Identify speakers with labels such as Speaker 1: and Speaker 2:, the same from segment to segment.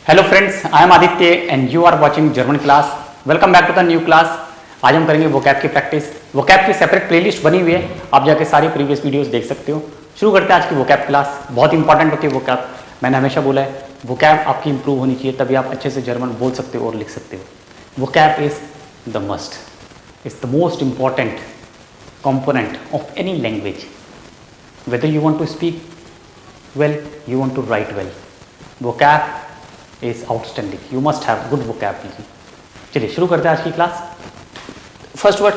Speaker 1: Hello friends, I am Aditya and you are watching German class. Welcome back to the new class. आज हम करेंगे vocab की practice. Vocab की separate playlist बनी हुई है, आप जाके सारी प्रीवियस वीडियोस देख सकते हो। शुरू करते हैं आज की वोकैब क्लास। बहुत इंपॉर्टेंट होती है वोकैब। मैंने हमेशा बोला है वोकैब आपकी इंप्रूव होनी चाहिए, तभी आप अच्छे से जर्मन बोल सकते हो और लिख सकते हो। Vocab is the must, is the most important component of any language. Whether you want to speak well, you want to write well, vocab is outstanding. You must have good vocabulary. चलिए शुरू करते हैं आज की class. First word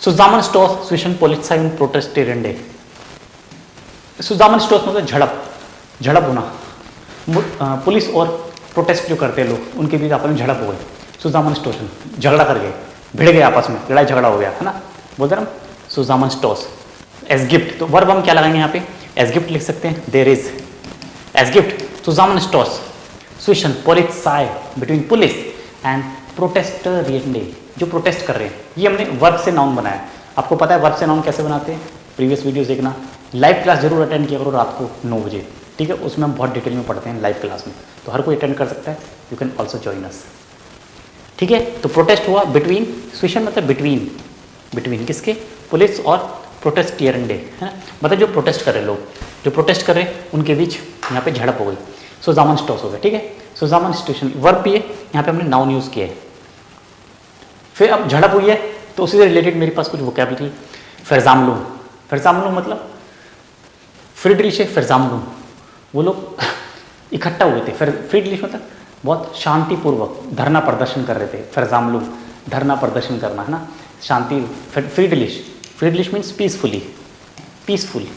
Speaker 1: Zusammenstoß zwischen Polizei und Protestierende। Zusammenstoß मतलब झड़प होना। Police और प्रोटेस्ट जो करते हैं लोग, उनके बीच आपस में झड़प हो गई। Zusammenstoß झगड़ा कर गए, भिड़ गए आपस में, लड़ाई झगड़ा हो गया, है ना। बोलते हैं ना Zusammenstoß। एस गिफ्ट, तो वर्ब हम क्या लगाएंगे यहाँ पे? एस गिफ्ट लिख सकते हैं। देयर इज एस गिफ्ट Zusammenstoß zwischen Polizei, between police and प्रोटेस्टरियंडे, जो प्रोटेस्ट कर रहे हैं। ये हमने वर्ब से नाउन बनाया। आपको पता है वर्ब से नाउन कैसे बनाते हैं? प्रीवियस वीडियोस देखना। लाइव क्लास जरूर अटेंड किया करो रात को 9 बजे, ठीक है। उसमें हम बहुत डिटेल में पढ़ते हैं लाइव क्लास में, तो हर कोई अटेंड कर सकता है। You can also join us, ठीक है। तो प्रोटेस्ट हुआ बिटवीन, स्विशन मतलब बिटवीन, बिटवीन किसके? पुलिस और प्रोटेस्टियरंडे, है ना। मतलब जो प्रोटेस्ट कर रहे लोग, जो प्रोटेस्ट कर रहे हैं उनके बीच यहाँ पे झड़प हो गई। Zusammenstoß हो गया, ठीक है। Zusammenstoß वर्ब भी है, यहाँ पे हमने नाउन यूज़ किया है। फिर अब झड़प हुई है तो उसी से रिलेटेड मेरे पास कुछ वोकैबुलरी। Versammlung, Versammlung मतलब फ्रीडरिश Versammlung, वो लोग इकट्ठा हुए थे। फ्रीडरिश मतलब बहुत शांतिपूर्वक धरना प्रदर्शन कर रहे थे। Versammlung धरना प्रदर्शन करना, है ना, शांति। फ्रीडलिश, फ्रीडलिश मीन्स पीसफुली, पीसफुल,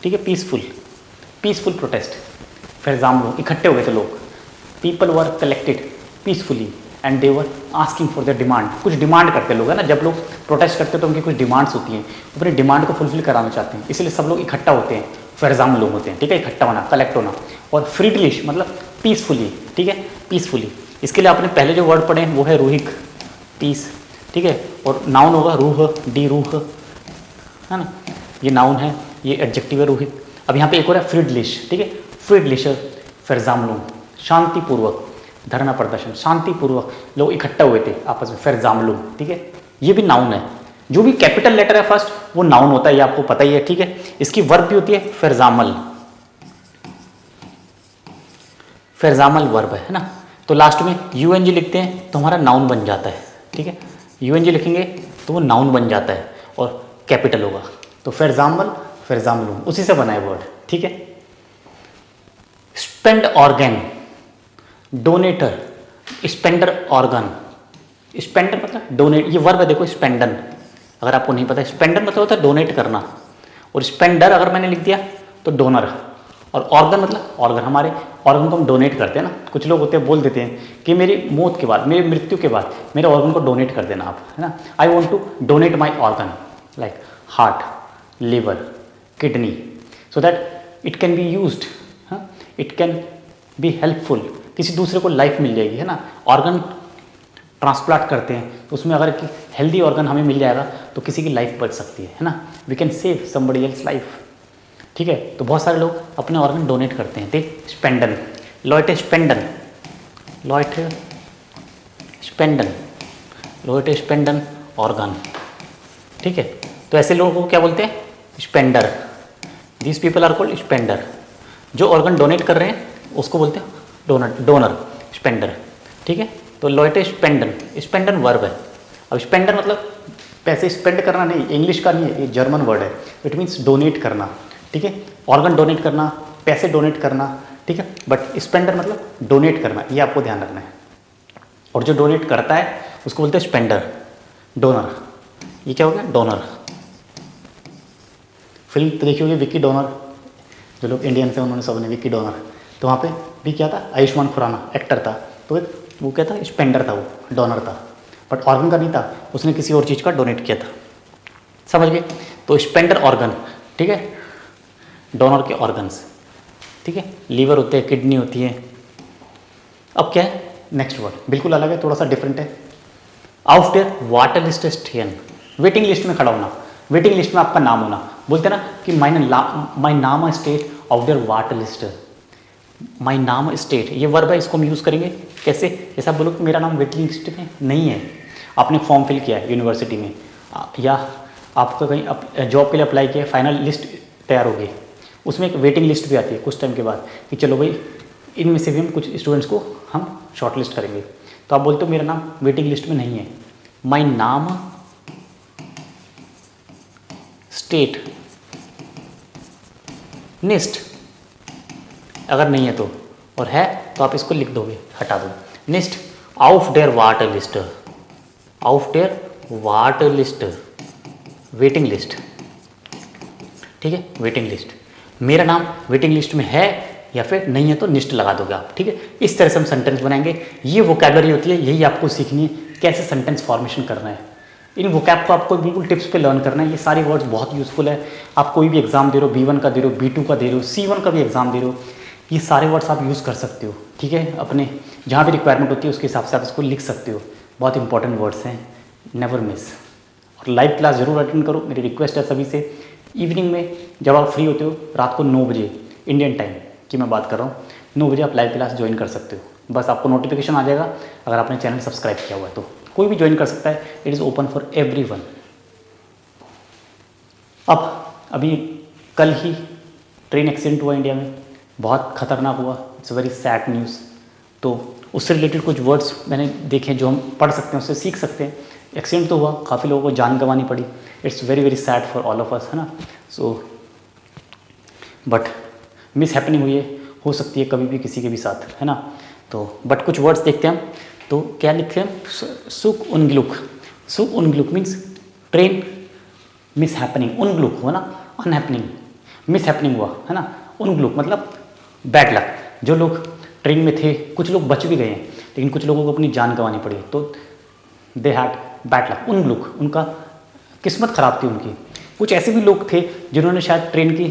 Speaker 1: ठीक है, पीसफुल, पीसफुल प्रोटेस्ट। Versammlung इकट्ठे हुए थे लोग। People were collected peacefully and they were asking for the demand. कुछ डिमांड करते लोग, है ना। जब लोग प्रोटेस्ट करते हैं तो उनकी कुछ डिमांड्स होती हैं, अपनी डिमांड को फुलफिल कराना चाहते हैं, इसलिए सब लोग इकट्ठा होते हैं। Versammlung होते हैं, ठीक है, इकट्ठा होना, कलेक्ट होना। और फ्रीडलिश मतलब पीसफुली, ठीक है, पीसफुली। इसके लिए आपने पहले जो वर्ड पढ़े वो है रूहिक, पीस, ठीक है। और नाउन होगा रूह, डी रूह, है ना, ये नाउन है, ये एडजेक्टिव है रूहिक। अब यहाँ पे एक और है फ्रीडलिश, ठीक है। फ्रीडलिश Versammlung शांतिपूर्वक धरना प्रदर्शन, शांतिपूर्वक लोग इकट्ठा हुए थे आपस में। Versammlung, ठीक है, ये भी नाउन है। जो भी कैपिटल लेटर है फर्स्ट वो नाउन होता है, ये आपको पता ही है, ठीक है। इसकी वर्ब भी होती है Versammel, Versammel वर्ब है ना। तो लास्ट में यूएनजी लिखते हैं तो हमारा नाउन बन जाता है, ठीक है। यूएनजी लिखेंगे तो वो नाउन बन जाता है और कैपिटल होगा। तो Versammel, Versammlung उसी से बना है वर्ड, ठीक है। स्पेंड ऑर्गन, डोनेटर, स्पेंडर ऑर्गन। स्पेंडर मतलब डोनेट, ये वर्ब है देखो, स्पेंडन। अगर आपको नहीं पता, स्पेंडर मतलब होता है डोनेट करना, और स्पेंडर अगर मैंने लिख दिया तो डोनर। और ऑर्गन मतलब ऑर्गन, हमारे ऑर्गन को हम डोनेट करते हैं ना। कुछ लोग होते हैं बोल देते हैं कि मेरी मौत के बाद, मेरी मृत्यु के बाद मेरे ऑर्गन को डोनेट कर देना आप, है ना। I want to donate my organ like heart, liver, kidney, so that it can be used, it can be helpful, किसी दूसरे को लाइफ मिल जाएगी, है ना। ऑर्गन ट्रांसप्लांट करते हैं तो उसमें अगर हेल्दी ऑर्गन हमें मिल जाएगा तो किसी की लाइफ बच सकती है ना। We can save somebody else life, ठीक है। तो बहुत सारे लोग अपने ऑर्गन डोनेट करते हैं। देख स्पेंडन, लॉयटे स्पेंडन, लॉयटे स्पेंडन, लॉयटे स्पेंडन ऑर्गन, ठीक है। तो ऐसे लोगों को क्या बोलते हैं? स्पेंडर। दिस पीपल आर कॉल्ड स्पेंडर। जो ऑर्गन डोनेट कर रहे हैं उसको बोलते हैं डोनर, डोनर, स्पेंडर, ठीक है। तो लॉयटे स्पेंडन, स्पेंडन वर्ब है। अब स्पेंडर मतलब पैसे स्पेंड करना नहीं, इंग्लिश का नहीं है, ये जर्मन वर्ड है। इट मीन्स डोनेट करना, ठीक है। ऑर्गन डोनेट करना, पैसे डोनेट करना, ठीक है। बट स्पेंडर मतलब डोनेट करना, ये आपको ध्यान रखना है। और जो डोनेट करता है उसको बोलते हैं स्पेंडर, डोनर। ये क्या हो गया? डोनर। फिल्म तो देखी होगी विक्की डोनर, जो लोग इंडियन थे उन्होंने सबने विक्की डोनर। तो वहाँ पे भी क्या था? आयुष्मान खुराना एक्टर था, तो वो क्या था? स्पेंडर था, वो डोनर था। बट ऑर्गन का नहीं था, उसने किसी और चीज़ का डोनेट किया था, समझ गए। तो स्पेंडर ऑर्गन, ठीक है, डोनर के ऑर्गन्स, ठीक है। लीवर होते हैं, किडनी होती है। अब क्या है नेक्स्ट वर्ड? बिल्कुल अलग है, थोड़ा सा डिफरेंट है। आउट देयर वाटर लिस्ट स्टेन, वेटिंग लिस्ट में खड़ा होना। वेटिंग लिस्ट में आपका नाम होना, बोलते हैं ना कि माई नाम स्टेट ऑफ देयर वाटर लिस्ट, माई नाम स्टेट, ये वर्ब है, इसको हम यूज़ करेंगे कैसे? जैसे आप बोलो कि मेरा नाम वेटिंग लिस्ट में नहीं है, आपने फॉर्म फिल किया है यूनिवर्सिटी में, या आपका कहीं जॉब के लिए अप्लाई किया है, फाइनल लिस्ट तैयार हो गई, उसमें एक वेटिंग लिस्ट भी आती है कुछ टाइम के बाद कि चलो भाई इनमें से भी हम कुछ स्टूडेंट्स को हम शॉर्ट लिस्ट करेंगे, तो आप बोलते हो मेरा नाम वेटिंग लिस्ट में नहीं है। माई नाम स्टेट निस्ट, अगर नहीं है तो, और है तो आप इसको लिख दोगे, हटा दो। निस्ट आउफ डेयर वाटर लिस्ट, आउफ डेयर वाटर लिस्ट, वेटिंग लिस्ट, ठीक है, वेटिंग लिस्ट। मेरा नाम वेटिंग लिस्ट में है या फिर नहीं है तो निस्ट लगा दोगे आप, ठीक है। इस तरह से हम सेंटेंस बनाएंगे। ये वोकैबुलरी होती है, यही आपको सीखनी है कैसे सेंटेंस फॉर्मेशन करना है। इन वोकैब को आपको बिल्कुल टिप्स पे लर्न करना है। ये सारी वर्ड्स बहुत यूजफुल है। आप कोई भी एग्जाम दे रहे हो, B1 का दे रहे हो, B2 का दे रहे हो, C1 का भी एग्जाम दे रहे हो, ये सारे वर्ड्स आप यूज़ कर सकते हो, ठीक है। अपने जहाँ भी रिक्वायरमेंट होती है उसके हिसाब से आप इसको लिख सकते हो। बहुत इंपॉर्टेंट वर्ड्स हैं, नेवर मिस। और लाइव क्लास जरूर अटेंड करो, मेरी रिक्वेस्ट है सभी से। इवनिंग में जब आप फ्री होते हो, रात को 9 बजे इंडियन टाइम की मैं बात कर रहा हूँ, 9 बजे आप लाइव क्लास ज्वाइन कर सकते हो। बस आपको नोटिफिकेशन आ जाएगा अगर आपने चैनल सब्सक्राइब किया हुआ है तो। कोई भी ज्वाइन कर सकता है, it is open for everyone. अब अभी कल ही ट्रेन एक्सीडेंट हुआ इंडिया में, बहुत खतरनाक हुआ, इट्स वेरी सैड न्यूज़। तो उससे रिलेटेड कुछ वर्ड्स मैंने देखे जो हम पढ़ सकते हैं, उससे सीख सकते हैं। एक्सीडेंट तो हुआ, काफ़ी लोगों को जान गंवानी पड़ी, it's very very sad for all of us, है ना। सो बट मिस हैपनिंग हुई है, हो सकती है कभी भी किसी के भी साथ, है ना। तो बट कुछ वर्ड्स देखते हैं हम। तो क्या लिखते हैं? सुक उनग्लुक। सुक उनग्लुक मीन्स ट्रेन मिस हैपनिंग। उनग्लुक हुआ ना, अनहैपनिंग, मिस हैपनिंग हुआ, है ना। उनग्लुक मतलब बैड लक। जो लोग ट्रेन में थे, कुछ लोग बच भी गए हैं, लेकिन कुछ लोगों को अपनी जान गंवानी पड़ी, तो दे हैड बैड लक। उनग्लुक, उनका किस्मत ख़राब थी उनकी। कुछ ऐसे भी लोग थे जिन्होंने शायद ट्रेन की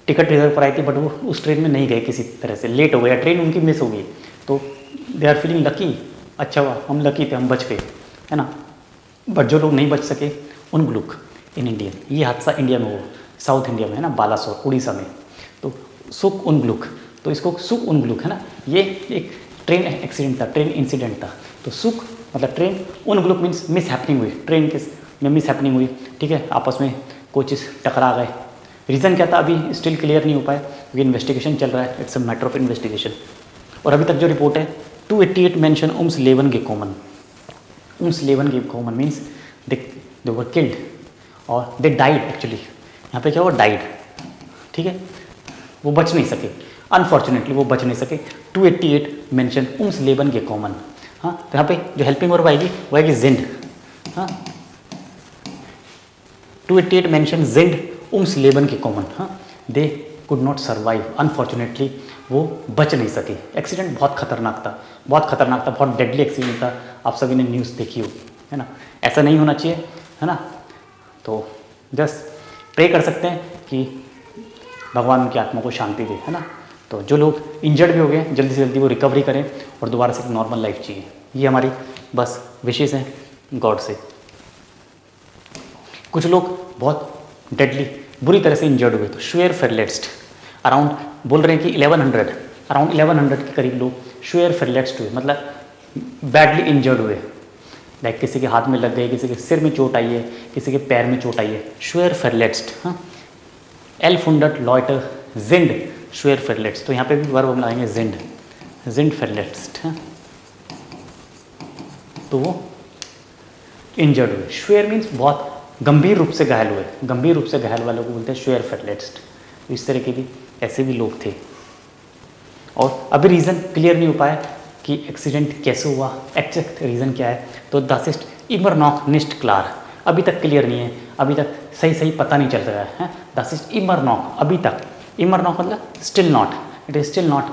Speaker 1: टिकट रिजर्व कराई थी, बट वो उस ट्रेन में नहीं गए, किसी तरह से लेट हो गया, ट्रेन उनकी मिस हो गई, तो दे आर फीलिंग लकी। अच्छा हुआ हम लकी थे, हम बच गए, है ना। बट जो लोग नहीं बच सके, उनग्लुक इन इंडियन। ये हादसा इंडिया में हुआ, साउथ इंडिया में, है ना, बालासोर उड़ीसा में। तो सुक उनग्लुक, तो इसको सुक उनग्लुक, है ना। ये एक ट्रेन एक्सीडेंट था, ट्रेन इंसिडेंट था। तो सुक मतलब ट्रेन, उनग्लुक मीन्स मिस हैपनिंग हुई, ट्रेन के में मिस हैपनिंग हुई, ठीक है। आपस में कोई चीज़ टकरा गए। रीज़न क्या था अभी स्टिल क्लियर नहीं हो पाया, क्योंकि इन्वेस्टिगेशन चल रहा है, it's a matter of investigation. और अभी तक जो रिपोर्ट है, 288 मेंशन उम्स लेवन गेकोमन। उम्स लेवन गेकोमन मीन्स दे वर किल्ड और दे डाइड। एक्चुअली यहाँ पे क्या हुआ, डाइड, ठीक है। वो बच नहीं सके, अनफॉर्चुनेटली वो बच नहीं सके। 288 मेंशन उम्स लेवन गेकोमन। हाँ, तो यहाँ पे जो हेल्पिंग वर्ब आएगी वो आएगी जिंड। हाँ, 288 मेंशन जिंड उम्स लेवन गेकोमन। हाँ, they could not survive, unfortunately वो बच नहीं सके। एक्सीडेंट बहुत खतरनाक था, बहुत खतरनाक था, बहुत डेडली एक्सीडेंट था। आप सभी ने न्यूज़ देखी हो, है ना। ऐसा नहीं होना चाहिए, है ना। तो जस्ट प्रे कर सकते हैं कि भगवान उनकी आत्मा को शांति दे, है ना। तो जो लोग इंजर्ड भी हो गए, जल्दी से जल्दी वो रिकवरी करें और दोबारा से एक नॉर्मल लाइफ चाहिए। ये हमारी बस विशेष हैं गॉड से। कुछ लोग बहुत डेडली बुरी तरह से इंजर्ड हुए, तो श्वेयर फेरलेट्स्ट अराउंड बोल रहे हैं कि 1100, अराउंड 1100 के करीब लोग श्वेयर फेरलेट्स्ट हुए, मतलब बैडली इंजर्ड हुए। लाइक किसी के हाथ में लग गए, किसी के सिर में चोट आई है, किसी के पैर में चोट आई है, श्वेयर फेरलेट्स्ट। हाँ, एल्फुंडट लॉयटर जिंड श्वेयर फेरलेट्स। तो यहाँ पे भी वर्ब हम लगाएंगे जिंड, जिंड फेरलेट्स्ट। हाँ, तो वो इंजर्ड हुए। श्वेयर मीन्स बहुत गंभीर रूप से घायल हुए, गंभीर रूप से घायल वालों को बोलते हैं श्वेयर फेरलेट्स्ट। तो इस तरह के भी ऐसे भी लोग थे। और अभी रीज़न क्लियर नहीं हो पाया कि एक्सीडेंट कैसे हुआ, एग्जैक्ट रीज़न क्या है। तो दासिस्ट इमर नॉक निस्ट क्लार, अभी तक क्लियर नहीं है, अभी तक सही पता नहीं चल रहा है। दासिस्ट इमर नॉक, अभी तक, इमर नॉक मतलब still not, it is still not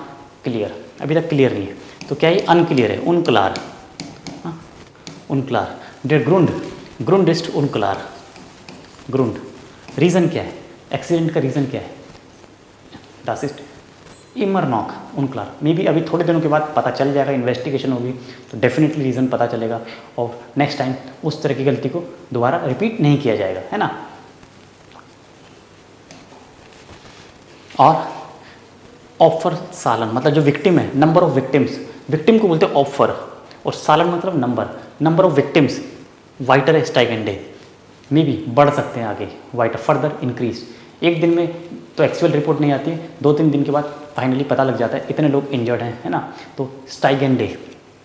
Speaker 1: clear, अभी तक क्लियर नहीं है। तो क्या ये अनक्लियर है, उनक्लार, उनक्लार। डेर ग्रुंड, ग्रुंडिस्ट उनक्लार, ग्रुंड। रीज़न क्या है, एक्सीडेंट का रीज़न क्या है? दासिस्ट इमर नॉक उनक्लार। मे बी अभी थोड़े दिनों के बाद पता चल जाएगा, इन्वेस्टिगेशन होगी तो डेफिनेटली रीज़न पता चलेगा और नेक्स्ट टाइम उस तरह की गलती को दोबारा रिपीट नहीं किया जाएगा, है ना। और ऑफर सालन मतलब जो विक्टिम है, नंबर ऑफ विक्टिम्स, विक्टिम को बोलते हैं ऑफर, और सालन मतलब नंबर ऑफ विक्टिम्स वाइटर स्टाइगेंडे में भी बढ़ सकते हैं आगे, वाइटर फर्दर इंक्रीज। एक दिन में तो एक्चुअल रिपोर्ट नहीं आती है, 2-3 दिन के बाद फाइनली पता लग जाता है इतने लोग इंजर्ड हैं, है ना। तो स्टाइगेंडे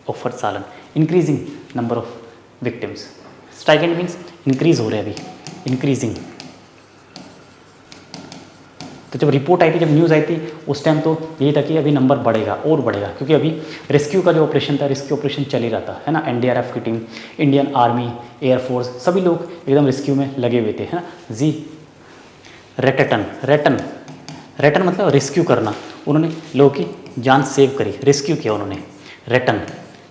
Speaker 1: ऑफर सालन, इंक्रीजिंग नंबर ऑफ विक्टिम्स। स्टाइगेंड मीन्स इंक्रीज हो रहे हैं अभी, इंक्रीजिंग। तो जब रिपोर्ट आई थी, जब न्यूज़ आई थी, उस टाइम तो यही था कि अभी नंबर बढ़ेगा और बढ़ेगा, क्योंकि अभी रेस्क्यू का जो ऑपरेशन था, रेस्क्यू ऑपरेशन चल ही रहा था, है ना। एनडीआरएफ की टीम, इंडियन आर्मी, एयरफोर्स, सभी लोग एकदम रेस्क्यू में लगे हुए थे, है ना। जी रेटन मतलब रेस्क्यू करना, उन्होंने लोगों की जान सेव करी, रेस्क्यू किया उन्होंने, रेटन,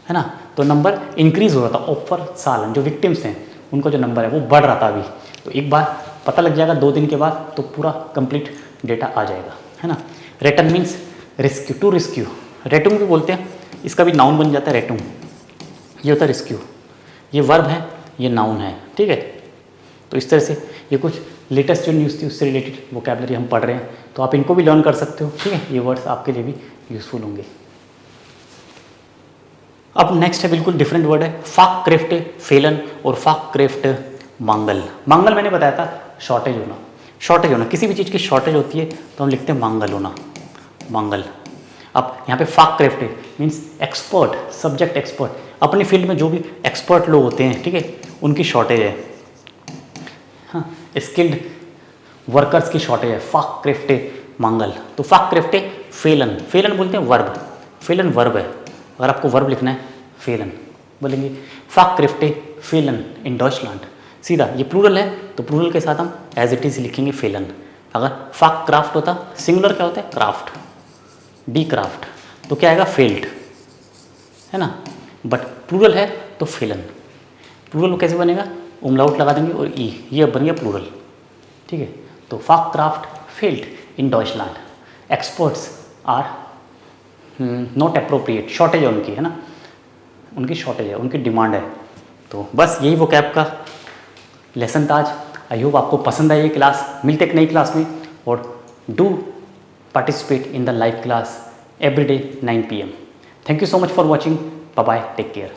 Speaker 1: है ना। तो नंबर इंक्रीज हो रहा था, ऑफर सालन जो विक्टिम्स हैं उनका जो नंबर है वो बढ़ रहा था अभी। तो एक बार पता लग जाएगा 2 दिन के बाद, तो पूरा कंप्लीट डेटा आ जाएगा, है ना। रेटन मीन्स रेस्क्यू, टू रेस्क्यू, रेटुम भी बोलते हैं, इसका भी नाउन बन जाता है रेटुम, ये होता है रेस्क्यू, ये वर्ब है, ये नाउन है, ठीक है। तो इस तरह से ये कुछ लेटेस्ट जो न्यूज़ थी उससे रिलेटेड वोकैबलरी हम पढ़ रहे हैं, तो आप इनको भी लर्न कर सकते हो, ठीक है। ये वर्ड्स आपके लिए भी यूजफुल होंगे। अब नेक्स्ट है बिल्कुल डिफरेंट वर्ड है, फाक क्रेफ्ट फेलन और फाक क्रेफ्ट मांगल। मांगल मैंने बताया था शॉर्टेज होना, किसी भी चीज़ की शॉर्टेज होती है तो हम लिखते हैं मांगल होना, मांगल। अब यहाँ पे फाक क्रेफ्ट मीन्स एक्सपर्ट, सब्जेक्ट एक्सपर्ट, अपनी फील्ड में जो भी एक्सपर्ट लोग होते हैं, ठीक है, उनकी शॉर्टेज है। हाँ, स्किल्ड वर्कर्स की शॉर्टेज है, फाक क्रेफ्ट मांगल। तो फाक क्रेफ्ट फेलन, फेलन बोलते हैं वर्ब, फेलन वर्ब है। अगर आपको वर्ब लिखना है फेलन बोलेंगे फाक क्रेफ्ट फेलन इन डॉइचलैंड, सीधा। ये प्लूरल है तो प्लूरल के साथ हम एज इट इज़ लिखेंगे फेलन। अगर फाक क्राफ्ट होता, सिंगुलर क्या होता है क्राफ्ट, डी क्राफ्ट, तो क्या आएगा फेल्ड, है ना। बट प्लूरल है तो फेलन, प्लूरल कैसे बनेगा, उमलाउट लगा देंगे और ई, ये बन गया प्लूरल, ठीक है। तो फाक क्राफ्ट फेल्ड इन डॉइचलैंड, experts are not appropriate, shortage है उनकी, है ना, उनकी शॉर्टेज है, उनकी डिमांड है। तो बस यही वो कैब का लेसन था आज। आई होप आपको पसंद आई ये क्लास। मिलते एक नई क्लास में, और do participate in the live class every day 9 PM। Thank you so much for watching, bye bye, take care.